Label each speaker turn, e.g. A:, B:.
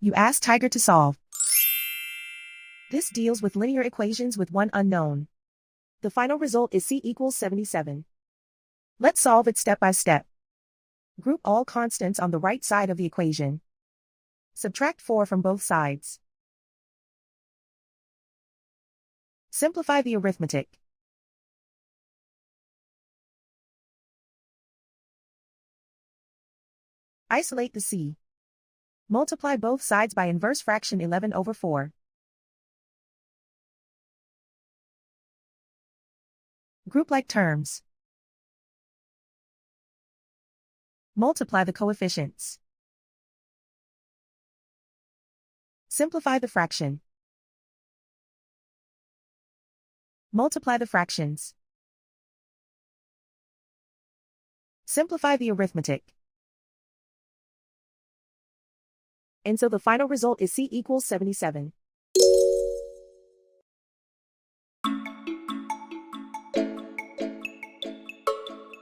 A: You ask Tiger to solve. This deals with linear equations with one unknown. The final result is c equals 77. Let's solve it step by step. Group all constants on the right side of the equation. Subtract 4 from both sides. Simplify the arithmetic. Isolate the c. Multiply both sides by inverse fraction 11/4. Group like terms. Multiply the coefficients. Simplify the fraction. Multiply the fractions. Simplify the arithmetic. And so the final result is c equals 77.